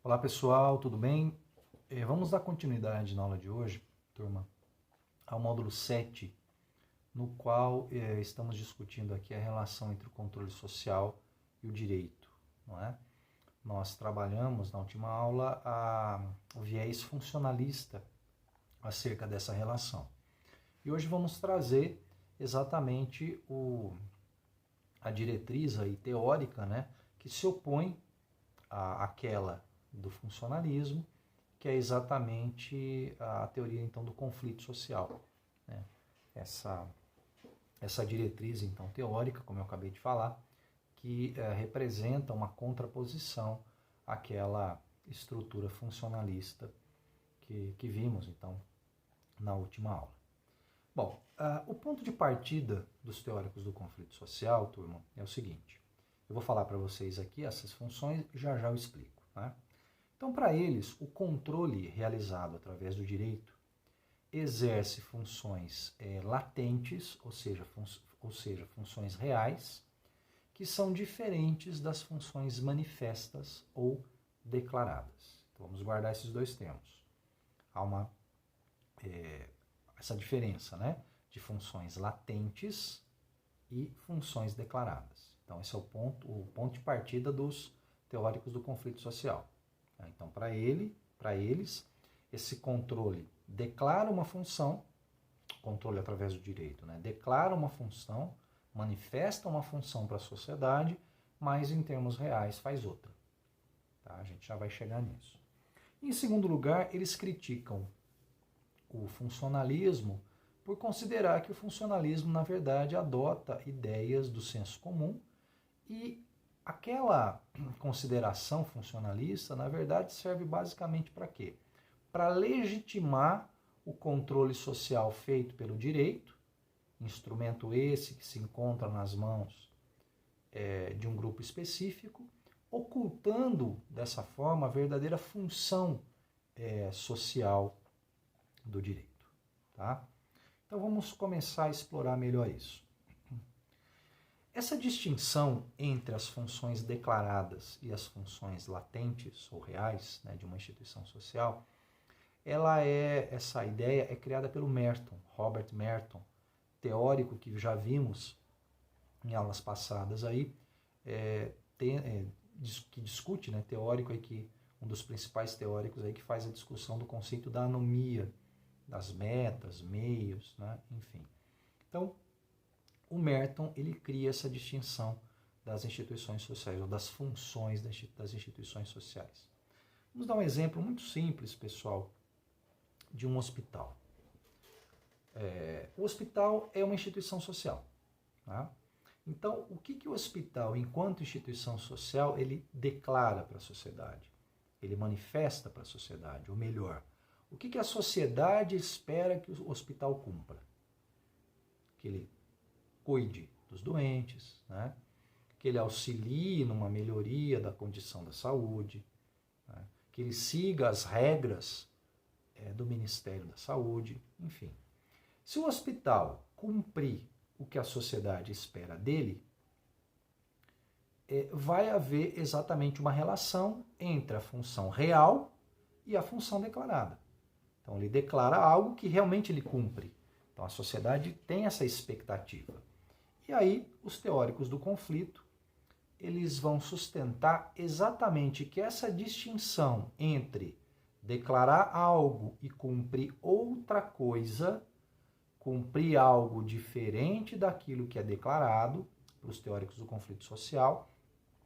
Olá pessoal, tudo bem? Vamos dar continuidade na aula de hoje, turma, ao módulo 7, no qual estamos discutindo aqui a relação entre o controle social e o direito, não é? Nós trabalhamos na última aula o viés funcionalista acerca dessa relação. E hoje vamos trazer exatamente a diretriz aí teórica, né, que se opõe àquela do funcionalismo, que é exatamente a teoria então do conflito social, né? Essa diretriz então teórica, como eu acabei de falar, que representa uma contraposição àquela estrutura funcionalista que vimos então na última aula. Bom, o ponto de partida dos teóricos do conflito social, turma, é o seguinte. Eu vou falar para vocês aqui essas funções e já eu explico, né? Então, para eles, o controle realizado através do direito exerce funções latentes, ou seja, funções reais, que são diferentes das funções manifestas ou declaradas. Então, vamos guardar esses dois termos. Há essa diferença, né, de funções latentes e funções declaradas. Então, esse é o ponto de partida dos teóricos do conflito social. Então, para eles, esse controle declara uma função, controle através do direito, né? Declara uma função, manifesta uma função para a sociedade, mas em termos reais faz outra. Tá? A gente já vai chegar nisso. Em segundo lugar, eles criticam o funcionalismo por considerar que o funcionalismo, na verdade, adota ideias do senso comum e aquela consideração funcionalista, na verdade, serve basicamente para quê? Para legitimar o controle social feito pelo direito, instrumento esse que se encontra nas mãos de um grupo específico, ocultando dessa forma a verdadeira função social do direito. Tá? Então vamos começar a explorar melhor isso. Essa distinção entre as funções declaradas e as funções latentes ou reais, né, de uma instituição social, essa ideia é criada pelo Merton, Robert Merton, teórico que já vimos em aulas passadas aí, que discute, né, teórico aí que um dos principais teóricos aí que faz a discussão do conceito da anomia, das metas, meios, né, enfim. Então, o Merton ele cria essa distinção das instituições sociais, ou das funções das instituições sociais. Vamos dar um exemplo muito simples, pessoal, de um hospital. O hospital é uma instituição social. Tá? Então, o que o hospital, enquanto instituição social, ele declara para a sociedade? Ele manifesta para a sociedade, ou melhor, o que a sociedade espera que o hospital cumpra? Que ele cuide dos doentes, né? Que ele auxilie numa melhoria da condição da saúde, né? Que ele siga as regras do Ministério da Saúde, enfim. Se o hospital cumprir o que a sociedade espera dele, vai haver exatamente uma relação entre a função real e a função declarada. Então ele declara algo que realmente ele cumpre. Então a sociedade tem essa expectativa. E aí, os teóricos do conflito, eles vão sustentar exatamente que essa distinção entre declarar algo e cumprir outra coisa, cumprir algo diferente daquilo que é declarado, para os teóricos do conflito social,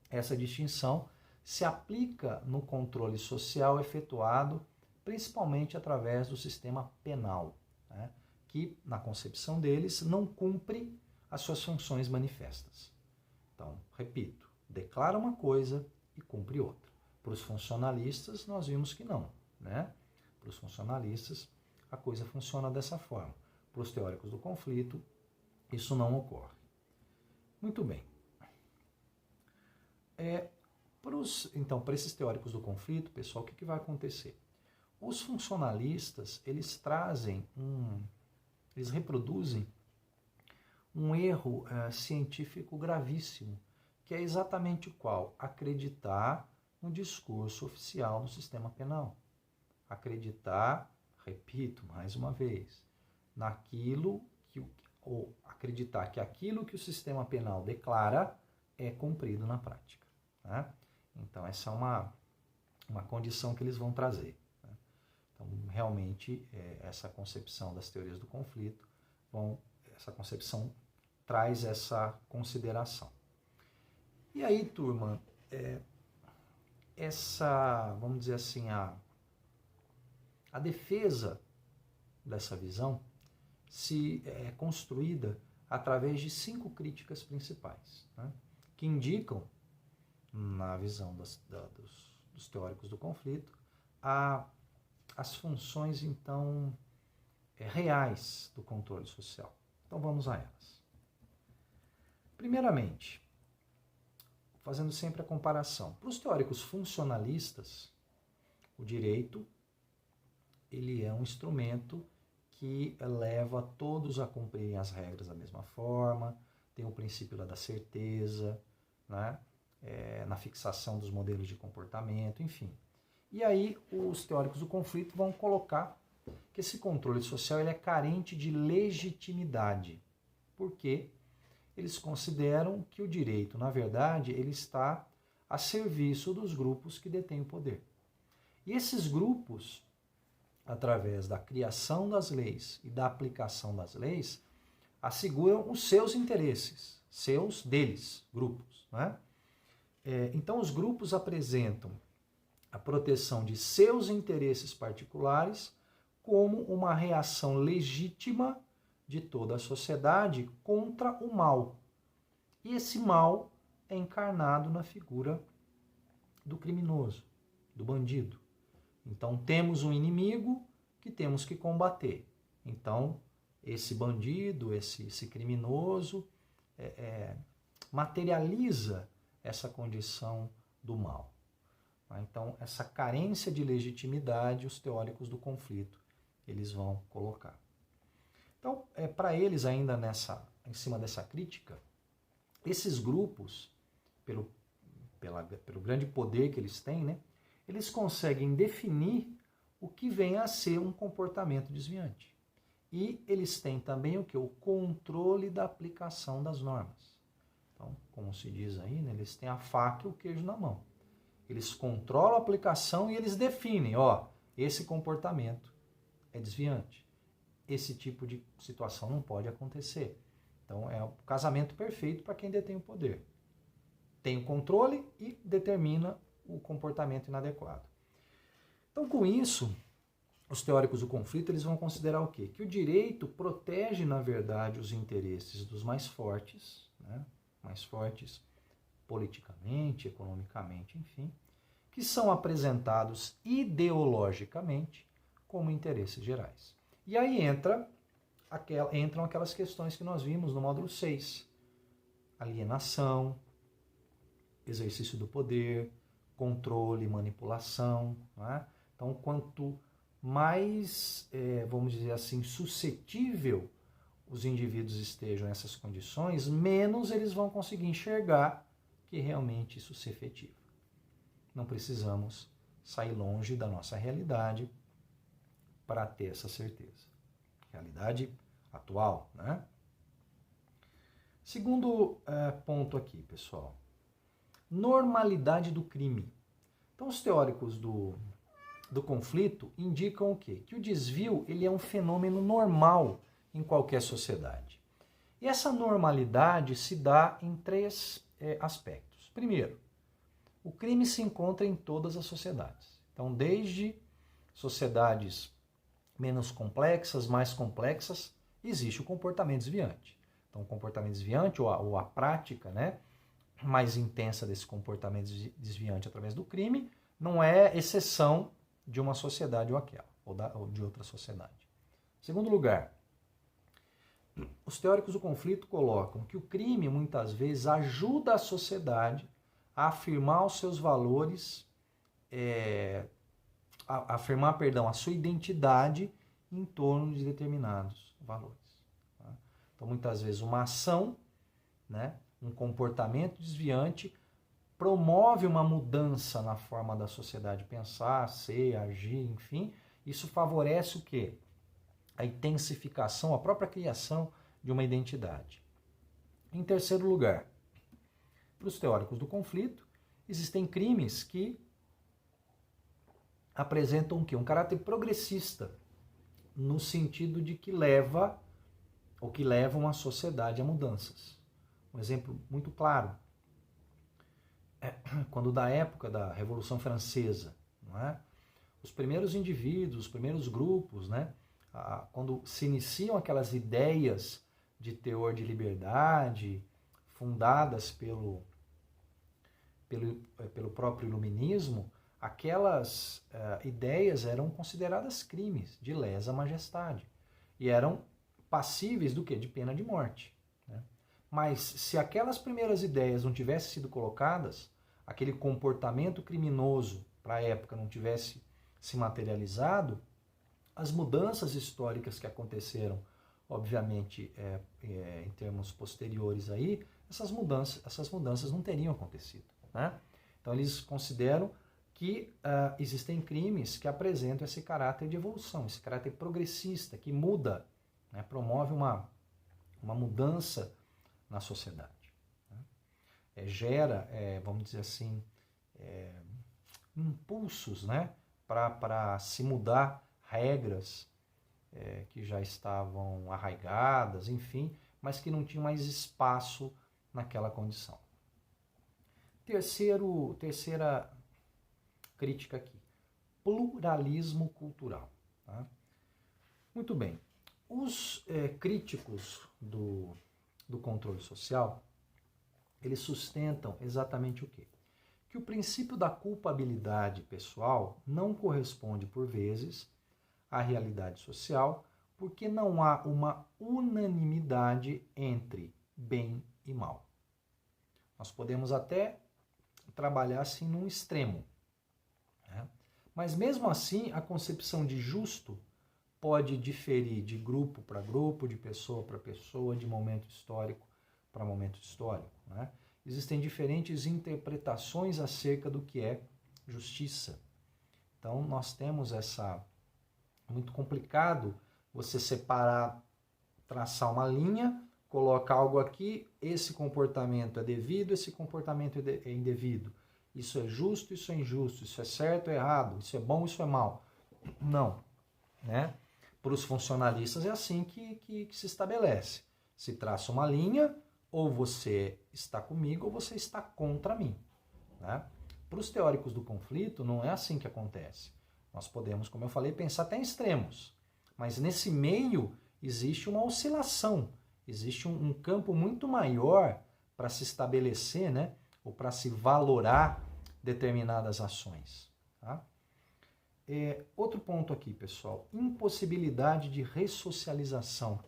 essa distinção se aplica no controle social efetuado principalmente através do sistema penal, né, que, na concepção deles, não cumpre as suas funções manifestas. Então, repito, declara uma coisa e cumpre outra. Para os funcionalistas, nós vimos que não, né? Para os funcionalistas, a coisa funciona dessa forma. Para os teóricos do conflito, isso não ocorre. Muito bem. Então, para esses teóricos do conflito, pessoal, o que vai acontecer? Os funcionalistas, eles reproduzem um erro científico gravíssimo, que é exatamente qual? Acreditar no discurso oficial do sistema penal. Acreditar, repito mais uma vez, naquilo que, ou acreditar que aquilo que o sistema penal declara é cumprido na prática. Né? Então, essa é uma condição que eles vão trazer. Né? Então, realmente, essa concepção das teorias do conflito, essa concepção traz essa consideração. E aí, turma, vamos dizer assim, a defesa dessa visão se é construída através de 5 críticas principais, né, que indicam, na visão dos teóricos do conflito, as funções, então, reais do controle social. Então, vamos a elas. Primeiramente, fazendo sempre a comparação, para os teóricos funcionalistas, o direito ele é um instrumento que leva todos a cumprirem as regras da mesma forma, tem o princípio da certeza, né? Na fixação dos modelos de comportamento, enfim. E aí os teóricos do conflito vão colocar que esse controle social ele é carente de legitimidade, porque eles consideram que o direito, na verdade, ele está a serviço dos grupos que detêm o poder. E esses grupos, através da criação das leis e da aplicação das leis, asseguram os seus interesses, deles, grupos. Né? Então, os grupos apresentam a proteção de seus interesses particulares como uma reação legítima de toda a sociedade contra o mal. E esse mal é encarnado na figura do criminoso, do bandido. Então, temos um inimigo que temos que combater. Então, esse bandido, esse criminoso, materializa essa condição do mal. Então, essa carência de legitimidade, os teóricos do conflito, eles vão colocar. Então, para eles ainda em cima dessa crítica, esses grupos, pelo grande poder que eles têm, né, eles conseguem definir o que vem a ser um comportamento desviante. E eles têm também o que? O controle da aplicação das normas. Então, como se diz aí, né, eles têm a faca e o queijo na mão. Eles controlam a aplicação e eles definem, esse comportamento é desviante. Esse tipo de situação não pode acontecer. Então, é o casamento perfeito para quem detém o poder. Tem o controle e determina o comportamento inadequado. Então, com isso, os teóricos do conflito eles vão considerar o quê? Que o direito protege, na verdade, os interesses dos mais fortes, né? Mais fortes politicamente, economicamente, enfim, que são apresentados ideologicamente como interesses gerais. E aí entram aquelas questões que nós vimos no módulo 6. Alienação, exercício do poder, controle, manipulação. Né? Então, quanto mais, vamos dizer assim, suscetível os indivíduos estejam a essas condições, menos eles vão conseguir enxergar que realmente isso se efetiva. Não precisamos sair longe da nossa realidade para ter essa certeza. Realidade atual, né? Segundo ponto aqui, pessoal. Normalidade do crime. Então, os teóricos do conflito indicam o quê? Que o desvio ele é um fenômeno normal em qualquer sociedade. E essa normalidade se dá em 3 aspectos. Primeiro, o crime se encontra em todas as sociedades. Então, desde sociedades menos complexas, mais complexas, existe o comportamento desviante. Então, o comportamento desviante, ou a prática, né, mais intensa desse comportamento desviante através do crime, não é exceção de uma sociedade ou aquela, ou de outra sociedade. Segundo lugar, os teóricos do conflito colocam que o crime, muitas vezes, ajuda a sociedade a afirmar os seus valores, a sua identidade em torno de determinados valores. Tá? Então, muitas vezes, uma ação, né, um comportamento desviante promove uma mudança na forma da sociedade pensar, ser, agir, enfim. Isso favorece o quê? A intensificação, a própria criação de uma identidade. Em terceiro lugar, para os teóricos do conflito, existem crimes que apresentam o quê? Um caráter progressista, no sentido de que levam a sociedade a mudanças. Um exemplo muito claro, quando da época da Revolução Francesa, não é? Os primeiros indivíduos, os primeiros grupos, né? Quando se iniciam aquelas ideias de teor de liberdade, fundadas pelo próprio iluminismo, aquelas ideias eram consideradas crimes de lesa majestade e eram passíveis do quê? De pena de morte. Né? Mas se aquelas primeiras ideias não tivessem sido colocadas, aquele comportamento criminoso para a época não tivesse se materializado, as mudanças históricas que aconteceram, obviamente, em termos posteriores aí, essas mudanças não teriam acontecido. Né? Então eles consideram que existem crimes que apresentam esse caráter de evolução, esse caráter progressista, que muda, né? Promove uma mudança na sociedade. Né? Gera, vamos dizer assim, impulsos, né? Para se mudar regras que já estavam arraigadas, enfim, mas que não tinham mais espaço naquela condição. Terceira crítica aqui, pluralismo cultural. Tá? Muito bem, os críticos do controle social, eles sustentam exatamente o quê? Que o princípio da culpabilidade pessoal não corresponde, por vezes, à realidade social, porque não há uma unanimidade entre bem e mal. Nós podemos até trabalhar assim num extremo, né? Mas mesmo assim a concepção de justo pode diferir de grupo para grupo, de pessoa para pessoa, de momento histórico para momento histórico. Né? Existem diferentes interpretações acerca do que é justiça. Então nós temos muito complicado você separar, traçar uma linha, colocar algo aqui, esse comportamento é devido, esse comportamento é indevido. Isso é justo, isso é injusto, isso é certo, é errado, isso é bom, isso é mal. Não. Né? Para os funcionalistas é assim que se estabelece. Se traça uma linha, ou você está comigo ou você está contra mim. Né? Para os teóricos do conflito, não é assim que acontece. Nós podemos, como eu falei, pensar até em extremos. Mas nesse meio existe uma oscilação, existe um campo muito maior para se estabelecer, né? Ou para se valorar determinadas ações. Tá? Outro ponto aqui, pessoal, impossibilidade de ressocialização.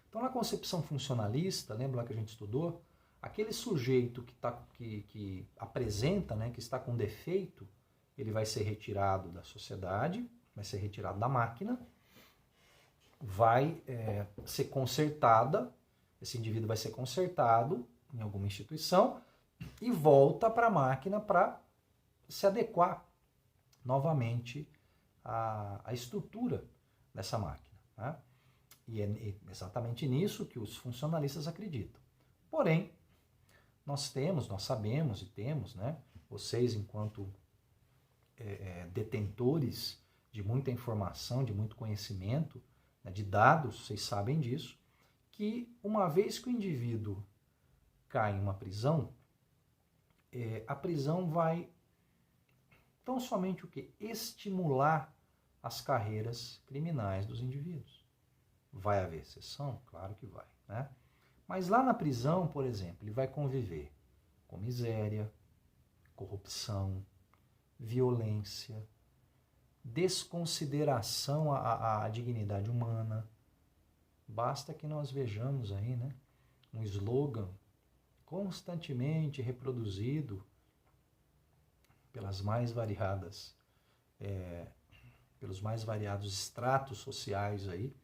Então, na concepção funcionalista, lembra lá que a gente estudou? Aquele sujeito que apresenta, né, que está com defeito, ele vai ser retirado da sociedade, vai ser retirado da máquina, vai ser consertada, esse indivíduo vai ser consertado em alguma instituição e volta para a máquina para se adequar novamente à estrutura dessa máquina. Né? E é exatamente nisso que os funcionalistas acreditam. Porém, nós sabemos e temos, né, vocês enquanto detentores de muita informação, de muito conhecimento, né, de dados, vocês sabem disso, que uma vez que o indivíduo cai em uma prisão, a prisão vai tão somente o quê? Estimular as carreiras criminais dos indivíduos. Vai haver exceção? Claro que vai. Né? Mas lá na prisão, por exemplo, ele vai conviver com miséria, corrupção, violência, desconsideração à dignidade humana. Basta que nós vejamos aí, né, um slogan constantemente reproduzido pelos mais variados estratos sociais aí,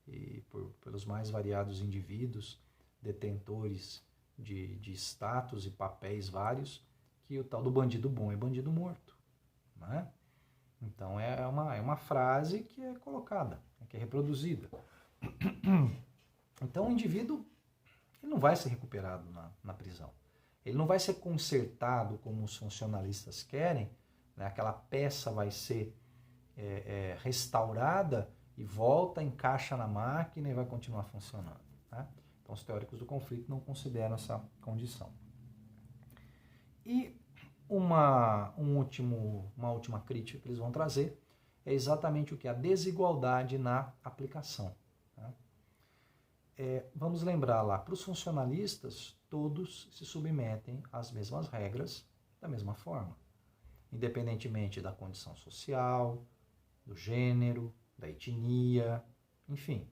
e pelos mais variados indivíduos, detentores de status e papéis vários, que o tal do bandido bom é bandido morto, né? Então é uma frase que é colocada, que é reproduzida. Então o indivíduo ele não vai ser recuperado na prisão. Ele não vai ser consertado como os funcionalistas querem, né? Aquela peça vai ser restaurada e volta, encaixa na máquina e vai continuar funcionando, né? Então os teóricos do conflito não consideram essa condição. E uma última crítica que eles vão trazer é exatamente o que? A desigualdade na aplicação. Né? Vamos lembrar lá, para os funcionalistas, todos se submetem às mesmas regras da mesma forma, independentemente da condição social, do gênero, da etnia, enfim,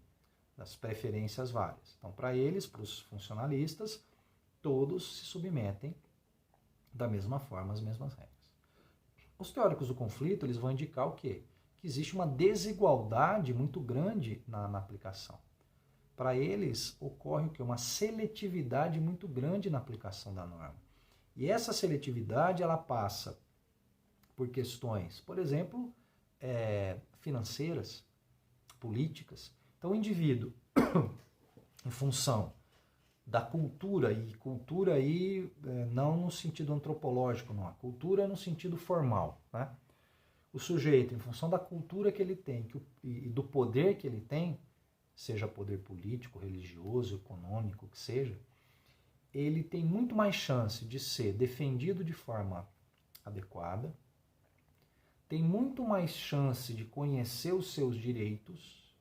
das preferências várias. Então, para eles, para os funcionalistas, todos se submetem da mesma forma às mesmas regras. Os teóricos do conflito, eles vão indicar o quê? Que existe uma desigualdade muito grande na aplicação. Para eles, ocorre o quê? Uma seletividade muito grande na aplicação da norma. E essa seletividade, ela passa por questões, por exemplo, financeiras, políticas. Então, o indivíduo, em função da cultura, e cultura aí não no sentido antropológico, não, a cultura no sentido formal, né? O sujeito, em função da cultura que ele tem e do poder que ele tem, seja poder político, religioso, econômico, que seja, ele tem muito mais chance de ser defendido de forma adequada, tem muito mais chance de conhecer os seus direitos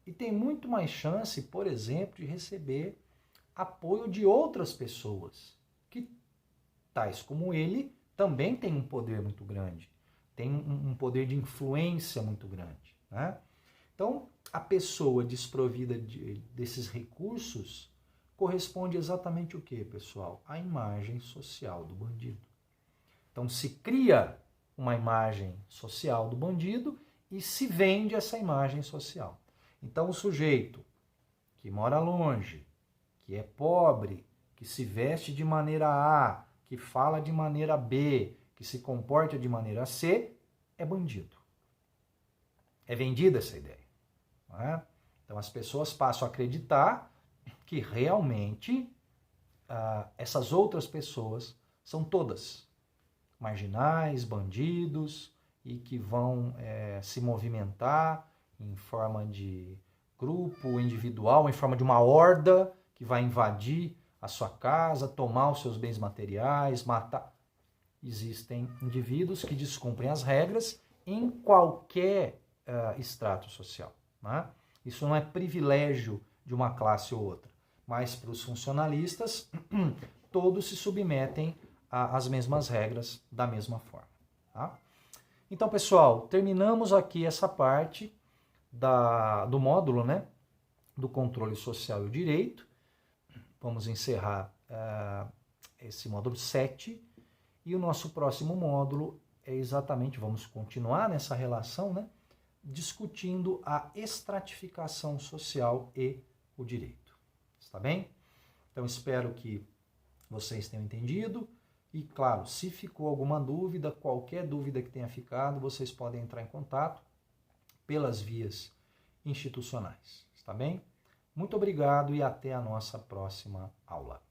e tem muito mais chance, por exemplo, de receber apoio de outras pessoas que, tais como ele, também têm um poder muito grande, tem um poder de influência muito grande, né? Então, a pessoa desprovida desses recursos corresponde exatamente o quê, pessoal? A imagem social do bandido. Então, se cria uma imagem social do bandido e se vende essa imagem social. Então, o sujeito que mora longe, que é pobre, que se veste de maneira A, que fala de maneira B, que se comporta de maneira C, é bandido. É vendida essa ideia. Não é? Então as pessoas passam a acreditar que realmente essas outras pessoas são todas marginais, bandidos, e que vão se movimentar em forma de grupo individual, em forma de uma horda que vai invadir a sua casa, tomar os seus bens materiais, matar. Existem indivíduos que descumprem as regras em qualquer extrato social. Né? Isso não é privilégio de uma classe ou outra, mas para os funcionalistas, todos se submetem às mesmas regras da mesma forma. Tá? Então, pessoal, terminamos aqui essa parte do módulo, né, do controle social e o direito. Vamos encerrar esse módulo 7 e o nosso próximo módulo é exatamente, vamos continuar nessa relação, né, discutindo a estratificação social e o direito. Está bem? Então, espero que vocês tenham entendido. E, claro, se ficou alguma dúvida, qualquer dúvida que tenha ficado, vocês podem entrar em contato pelas vias institucionais. Está bem? Muito obrigado e até a nossa próxima aula.